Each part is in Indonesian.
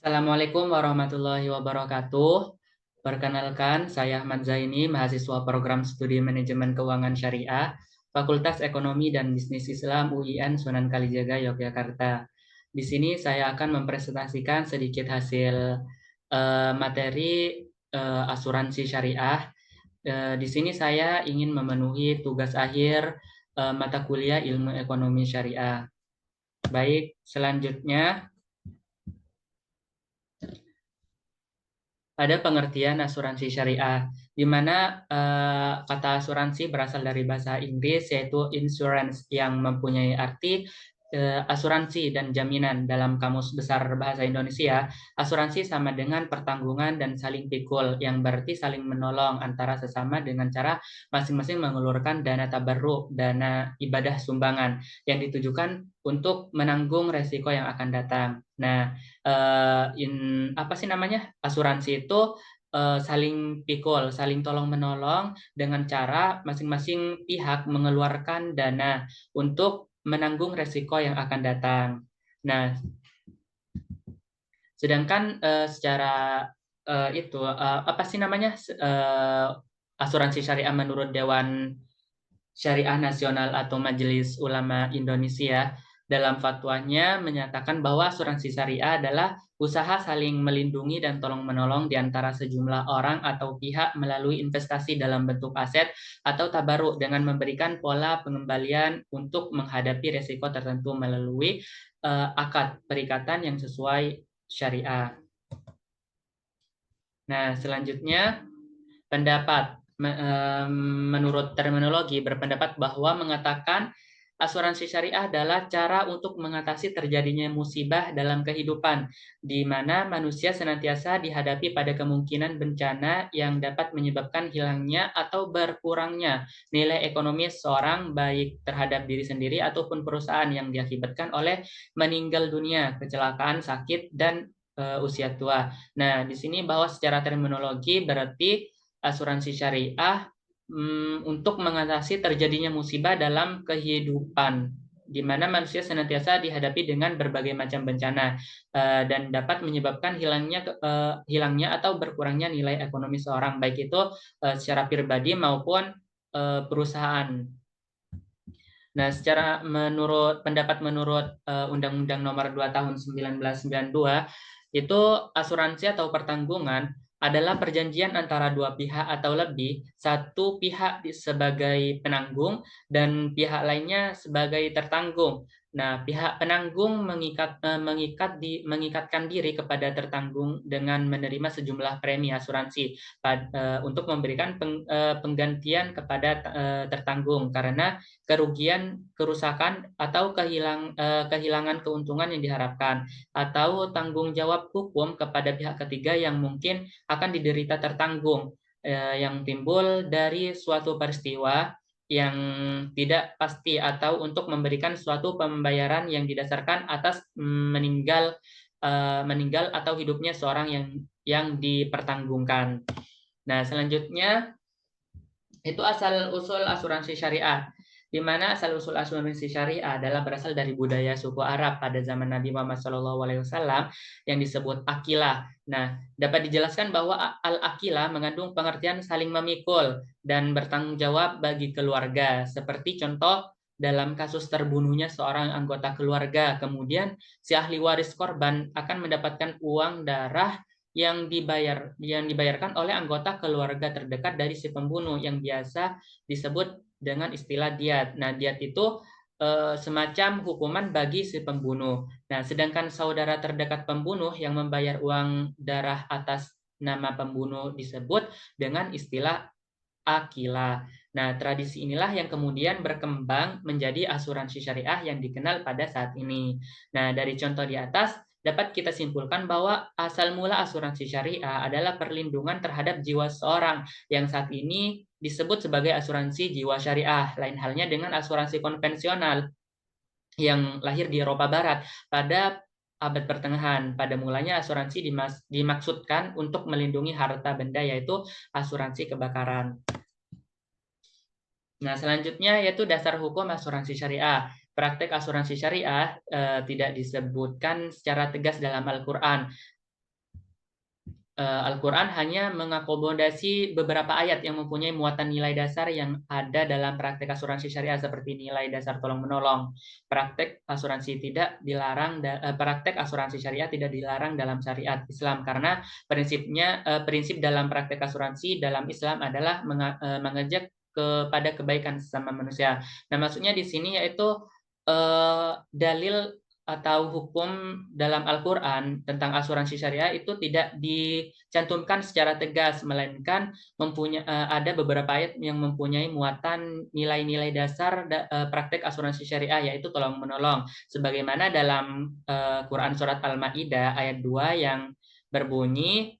Assalamualaikum warahmatullahi wabarakatuh. Perkenalkan, saya Ahmad Zaini, mahasiswa program studi manajemen keuangan syariah, Fakultas Ekonomi dan Bisnis Islam UIN Sunan Kalijaga, Yogyakarta. Di sini saya akan mempresentasikan sedikit hasil materi asuransi syariah. Di sini saya ingin memenuhi tugas akhir mata kuliah ilmu ekonomi syariah. Baik, selanjutnya ada pengertian asuransi syariah, di mana kata asuransi berasal dari bahasa Inggris yaitu insurance yang mempunyai arti asuransi dan jaminan. Dalam Kamus Besar Bahasa Indonesia, asuransi sama dengan pertanggungan dan saling pikul, yang berarti saling menolong antara sesama dengan cara masing-masing mengeluarkan dana tabarruk, dana ibadah sumbangan yang ditujukan untuk menanggung resiko yang akan datang. Nah, apa sih namanya? Asuransi itu saling pikul, saling tolong menolong dengan cara masing-masing pihak mengeluarkan dana untuk menanggung resiko yang akan datang. Nah, sedangkan secara itu apa sih namanya? Asuransi syariah menurut Dewan Syariah Nasional atau Majelis Ulama Indonesia dalam fatwanya menyatakan bahwa asuransi syariah adalah usaha saling melindungi dan tolong-menolong di antara sejumlah orang atau pihak melalui investasi dalam bentuk aset atau tabaruk dengan memberikan pola pengembalian untuk menghadapi risiko tertentu melalui akad perikatan yang sesuai syariah. Nah, selanjutnya pendapat menurut terminologi berpendapat bahwa mengatakan asuransi syariah adalah cara untuk mengatasi terjadinya musibah dalam kehidupan, di mana manusia senantiasa dihadapi pada kemungkinan bencana yang dapat menyebabkan hilangnya atau berkurangnya nilai ekonomi seorang, baik terhadap diri sendiri ataupun perusahaan, yang diakibatkan oleh meninggal dunia, kecelakaan, sakit, dan usia tua. Nah, di sini bahwa secara terminologi berarti asuransi syariah untuk mengatasi terjadinya musibah dalam kehidupan, di mana manusia senantiasa dihadapi dengan berbagai macam bencana dan dapat menyebabkan hilangnya atau berkurangnya nilai ekonomi seorang, baik itu secara pribadi maupun perusahaan. Nah, secara menurut Undang-Undang Nomor 2 Tahun 1992, itu asuransi atau pertanggungan adalah perjanjian antara dua pihak atau lebih, satu pihak sebagai penanggung dan pihak lainnya sebagai tertanggung. Nah, pihak penanggung mengikatkan diri kepada tertanggung dengan menerima sejumlah premi asuransi untuk memberikan penggantian kepada tertanggung karena kerugian, kerusakan, atau kehilangan keuntungan yang diharapkan, atau tanggung jawab hukum kepada pihak ketiga yang mungkin akan diderita tertanggung yang timbul dari suatu peristiwa yang tidak pasti, atau untuk memberikan suatu pembayaran yang didasarkan atas meninggal atau hidupnya seorang yang dipertanggungkan. Nah, selanjutnya itu asal usul asuransi syariah, di mana asal usul asuransi syariah adalah berasal dari budaya suku Arab pada zaman Nabi Muhammad SAW yang disebut akilah. Nah, dapat dijelaskan bahwa al-akilah mengandung pengertian saling memikul dan bertanggung jawab bagi keluarga, seperti contoh dalam kasus terbunuhnya seorang anggota keluarga, kemudian si ahli waris korban akan mendapatkan uang darah yang dibayarkan oleh anggota keluarga terdekat dari si pembunuh, yang biasa disebut dengan istilah diat. Nah, diat itu semacam hukuman bagi si pembunuh. Nah, sedangkan saudara terdekat pembunuh yang membayar uang darah atas nama pembunuh disebut dengan istilah akila. Nah, tradisi inilah yang kemudian berkembang menjadi asuransi syariah yang dikenal pada saat ini. Nah, dari contoh di atas dapat kita simpulkan bahwa asal mula asuransi syariah adalah perlindungan terhadap jiwa seorang, yang saat ini disebut sebagai asuransi jiwa syariah. Lain halnya dengan asuransi konvensional yang lahir di Eropa Barat pada abad pertengahan. Pada mulanya asuransi dimaksudkan untuk melindungi harta benda, yaitu asuransi kebakaran. Nah, selanjutnya yaitu dasar hukum asuransi syariah. Praktek asuransi syariah tidak disebutkan secara tegas dalam Al-Quran. Al-Quran hanya mengakomodasi beberapa ayat yang mempunyai muatan nilai dasar yang ada dalam praktek asuransi syariah seperti nilai dasar tolong-menolong. Praktek asuransi tidak dilarang, praktek asuransi syariah tidak dilarang dalam syariat Islam karena prinsip dalam praktek asuransi dalam Islam adalah mengajak kepada kebaikan sesama manusia. Nah, maksudnya di sini yaitu dalil atau hukum dalam Al-Quran tentang asuransi syariah itu tidak dicantumkan secara tegas, melainkan ada beberapa ayat yang mempunyai muatan nilai-nilai dasar praktek asuransi syariah, yaitu tolong-menolong. Sebagaimana dalam Quran Surat Al-Ma'idah ayat 2 yang berbunyi,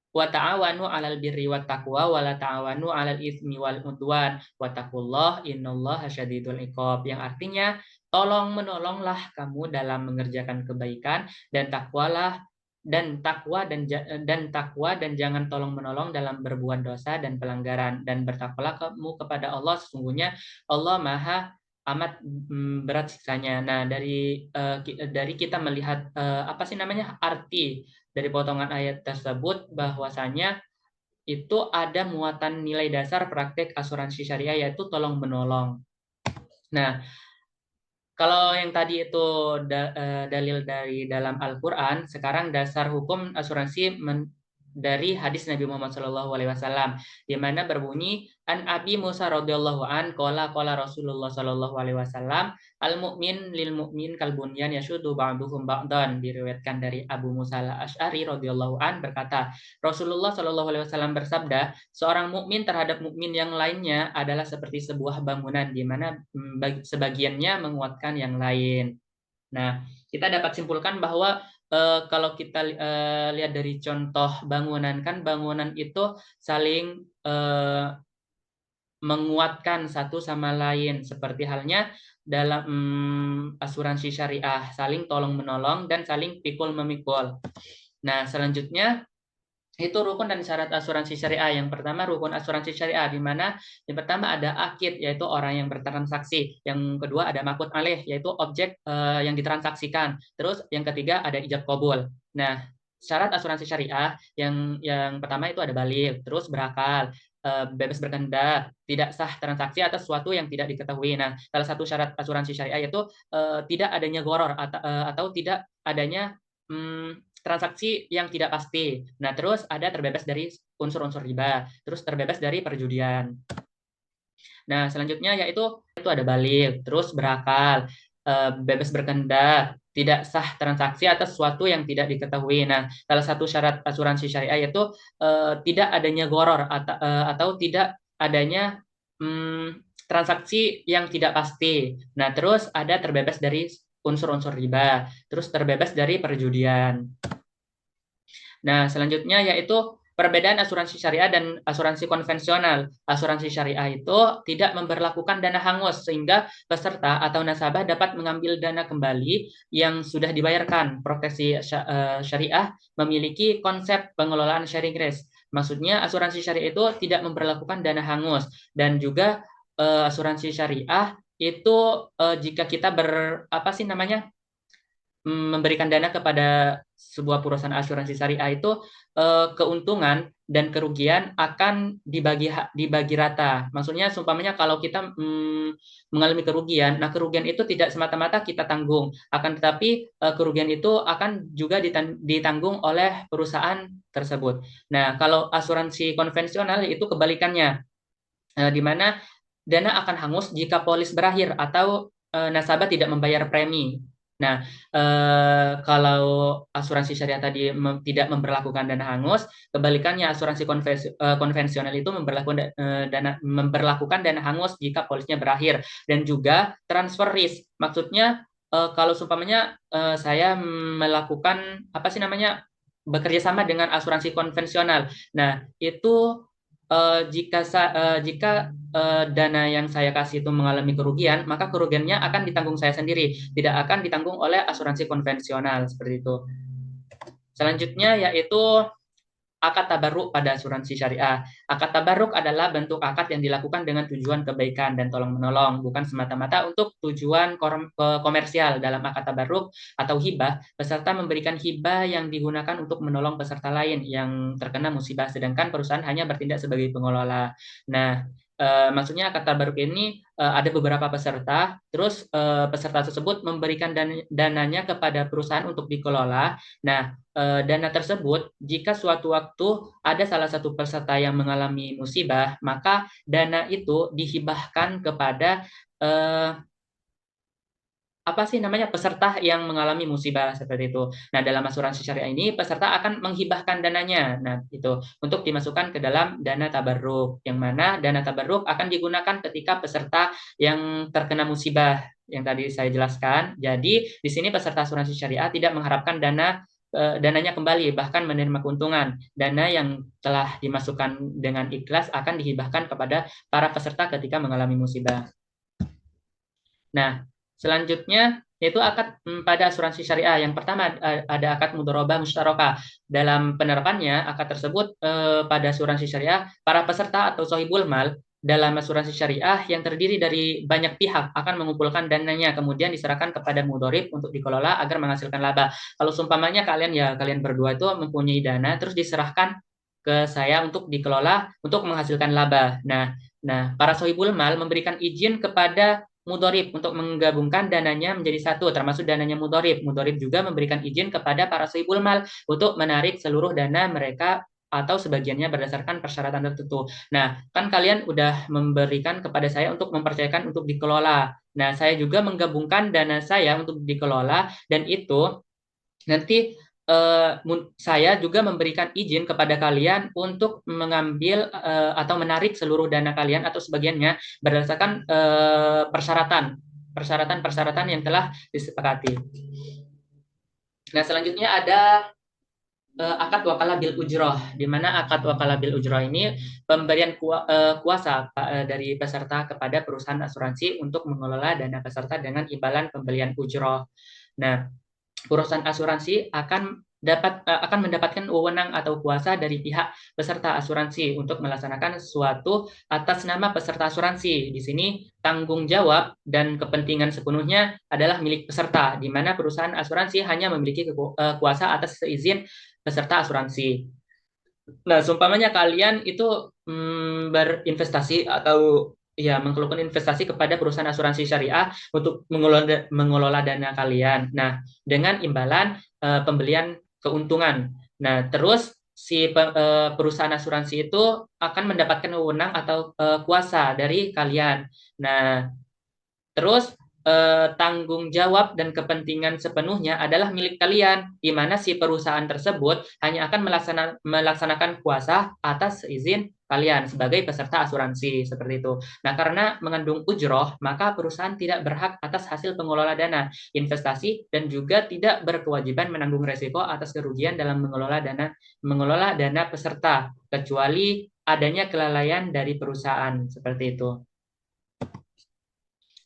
wa ta'awanu 'alal birri wat taqwa wa la ta'awanu 'alal itsmi wal udwan wattaqullah innallaha syadidul iqab, yang artinya tolong menolonglah kamu dalam mengerjakan kebaikan dan takwalah dan takwa dan jangan tolong menolong dalam berbuat dosa dan pelanggaran, dan bertakwalah kamu kepada Allah, sesungguhnya Allah Maha amat berat siksanya. Nah, dari kita melihat arti dari potongan ayat tersebut bahwasanya itu ada muatan nilai dasar praktek asuransi syariah yaitu tolong menolong. Nah, kalau yang tadi itu dalil dari dalam Al-Quran, sekarang dasar hukum asuransi dari hadis Nabi Muhammad SAW, di mana berbunyi an Abi Musa radhiyallahu an qala Rasulullah SAW al mukmin lil mukmin kal bunyan yashuddu ba'duhum ba'dan, diriwayatkan dari Abu Musa al-Asy'ari radhiyallahu an berkata, Rasulullah SAW bersabda, seorang mukmin terhadap mukmin yang lainnya adalah seperti sebuah bangunan di mana sebagiannya menguatkan yang lain. Nah, kita dapat simpulkan bahwa kalau kita lihat dari contoh bangunan, kan bangunan itu saling menguatkan satu sama lain, seperti halnya dalam asuransi syariah, saling tolong menolong dan saling pikul memikul. Nah, selanjutnya itu rukun dan syarat asuransi syariah. Yang pertama rukun asuransi syariah, di mana yang pertama ada akid, yaitu orang yang bertransaksi. Yang kedua ada makut alih, yaitu objek yang ditransaksikan. Terus yang ketiga ada ijab qabul. Nah, syarat asuransi syariah yang pertama itu ada baligh, terus berakal, bebas berkehendak, tidak sah transaksi atas sesuatu yang tidak diketahui. Nah, salah satu syarat asuransi syariah yaitu tidak adanya gharar atau tidak adanya transaksi yang tidak pasti. Nah, terus ada terbebas dari unsur-unsur riba, terus terbebas dari perjudian. Nah, selanjutnya yaitu ada baligh, terus berakal, bebas berkehendak, tidak sah transaksi atas sesuatu yang tidak diketahui. Nah, salah satu syarat asuransi syariah yaitu tidak adanya gharar atau tidak adanya transaksi yang tidak pasti. Nah, terus ada terbebas dari unsur-unsur riba, terus terbebas dari perjudian. Nah, selanjutnya yaitu perbedaan asuransi syariah dan asuransi konvensional. Asuransi syariah itu tidak memberlakukan dana hangus sehingga peserta atau nasabah dapat mengambil dana kembali yang sudah dibayarkan. Proteksi syariah memiliki konsep pengelolaan sharing risk. Maksudnya asuransi syariah itu tidak memberlakukan dana hangus, dan juga asuransi syariah itu jika kita memberikan dana kepada sebuah perusahaan asuransi syariah itu keuntungan dan kerugian akan dibagi rata. Maksudnya seumpamanya kalau kita mengalami kerugian, nah kerugian itu tidak semata-mata kita tanggung, akan tetapi kerugian itu akan juga ditanggung oleh perusahaan tersebut. Nah, kalau asuransi konvensional itu kebalikannya, di mana dana akan hangus jika polis berakhir atau nasabah tidak membayar premi. Nah, kalau asuransi syariah tadi tidak memberlakukan dana hangus, kebalikannya asuransi konvensional itu memberlakukan dana hangus jika polisnya berakhir, dan juga transfer risk. Maksudnya kalau seumpamanya saya melakukan bekerja sama dengan asuransi konvensional. Nah, itu jika dana yang saya kasih itu mengalami kerugian, maka kerugiannya akan ditanggung saya sendiri, tidak akan ditanggung oleh asuransi konvensional, seperti itu. Selanjutnya yaitu akad tabarruk pada asuransi syariah. Akad tabarruk adalah bentuk akad yang dilakukan dengan tujuan kebaikan dan tolong-menolong, bukan semata-mata untuk tujuan komersial. Dalam akad tabarruk atau hibah, peserta memberikan hibah yang digunakan untuk menolong peserta lain yang terkena musibah, sedangkan perusahaan hanya bertindak sebagai pengelola. Nah, maksudnya akad tabarruk ini ada beberapa peserta, terus peserta tersebut memberikan dananya kepada perusahaan untuk dikelola. Nah, dana tersebut, jika suatu waktu ada salah satu peserta yang mengalami musibah, maka dana itu dihibahkan kepada eh, apa sih namanya peserta yang mengalami musibah seperti itu. Nah, dalam asuransi syariah ini peserta akan menghibahkan dananya. Nah, itu untuk dimasukkan ke dalam dana tabarruk, yang mana dana tabarruk akan digunakan ketika peserta yang terkena musibah yang tadi saya jelaskan. Jadi, di sini peserta asuransi syariah tidak mengharapkan dananya kembali, bahkan menerima keuntungan. Dana yang telah dimasukkan dengan ikhlas akan dihibahkan kepada para peserta ketika mengalami musibah. Nah, selanjutnya yaitu akad pada asuransi syariah. Yang pertama ada akad mudharabah musyarakah. Dalam penerapannya, akad tersebut pada asuransi syariah, para peserta atau sohibul mal dalam asuransi syariah yang terdiri dari banyak pihak akan mengumpulkan dananya, kemudian diserahkan kepada mudharib untuk dikelola agar menghasilkan laba. Kalau seumpamanya kalian berdua itu mempunyai dana, terus diserahkan ke saya untuk dikelola untuk menghasilkan laba. Nah, para sohibul mal memberikan izin kepada mudharib untuk menggabungkan dananya menjadi satu, termasuk dananya mudharib. Mudharib juga memberikan izin kepada para sohibul mal untuk menarik seluruh dana mereka atau sebagiannya berdasarkan persyaratan tertentu. Nah, kan kalian udah memberikan kepada saya untuk mempercayakan untuk dikelola. Nah, saya juga menggabungkan dana saya untuk dikelola, dan itu nanti saya juga memberikan izin kepada kalian untuk mengambil atau menarik seluruh dana kalian atau sebagiannya berdasarkan persyaratan yang telah disepakati. Nah, selanjutnya ada akad wakalah bil ujroh, di mana akad wakalah bil ujroh ini pemberian kuasa dari peserta kepada perusahaan asuransi untuk mengelola dana peserta dengan imbalan pembelian ujroh. Nah, perusahaan asuransi akan mendapatkan wewenang atau kuasa dari pihak peserta asuransi untuk melaksanakan sesuatu atas nama peserta asuransi. Di sini tanggung jawab dan kepentingan sepenuhnya adalah milik peserta, di mana perusahaan asuransi hanya memiliki kuasa atas seizin peserta asuransi. Nah, seumpamanya kalian itu berinvestasi atau ya melakukan investasi kepada perusahaan asuransi syariah untuk mengelola dana kalian. Nah, dengan imbalan pembelian keuntungan. Nah, terus si perusahaan asuransi itu akan mendapatkan wewenang atau kuasa dari kalian. Nah, terus tanggung jawab dan kepentingan sepenuhnya adalah milik kalian, di mana si perusahaan tersebut hanya akan melaksanakan kuasa atas izin kalian sebagai peserta asuransi, seperti itu. Nah, karena mengandung ujroh, maka perusahaan tidak berhak atas hasil pengelola dana investasi dan juga tidak berkewajiban menanggung resiko atas kerugian dalam mengelola dana peserta, kecuali adanya kelalaian dari perusahaan, seperti itu.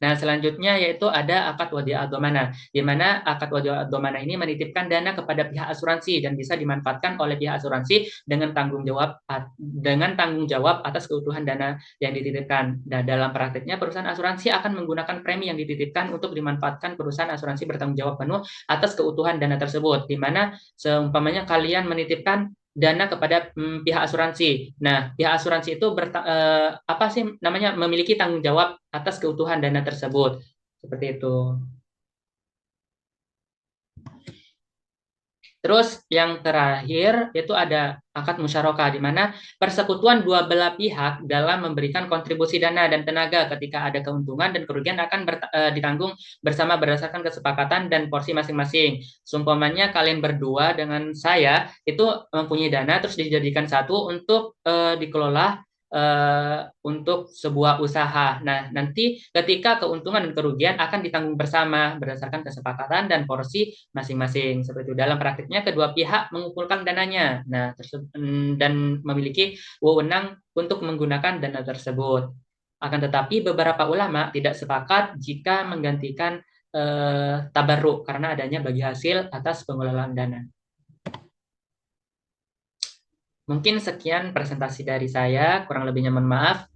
Nah, selanjutnya yaitu ada akad wadi'ah dhamana, di mana akad wadi'ah dhamana ini menitipkan dana kepada pihak asuransi dan bisa dimanfaatkan oleh pihak asuransi dengan tanggung jawab atas keutuhan dana yang dititipkan. Dan dalam praktiknya perusahaan asuransi akan menggunakan premi yang dititipkan untuk dimanfaatkan perusahaan asuransi bertanggung jawab penuh atas keutuhan dana tersebut, di mana seumpamanya kalian menitipkan dana kepada pihak asuransi. Nah, pihak asuransi itu memiliki tanggung jawab atas keutuhan dana tersebut. Seperti itu. Terus yang terakhir itu ada akad musyarakah, di mana persekutuan dua belah pihak dalam memberikan kontribusi dana dan tenaga ketika ada keuntungan dan kerugian akan ditanggung bersama berdasarkan kesepakatan dan porsi masing-masing. Seumpamanya kalian berdua dengan saya itu mempunyai dana terus dijadikan satu untuk dikelola untuk sebuah usaha. Nah, nanti ketika keuntungan dan kerugian akan ditanggung bersama berdasarkan kesepakatan dan porsi masing-masing. Seperti itu. Dalam praktiknya kedua pihak mengumpulkan dananya. Nah, dan memiliki wewenang untuk menggunakan dana tersebut. Akan tetapi beberapa ulama tidak sepakat jika menggantikan tabarruk karena adanya bagi hasil atas pengelolaan dana. Mungkin sekian presentasi dari saya, kurang lebihnya mohon maaf.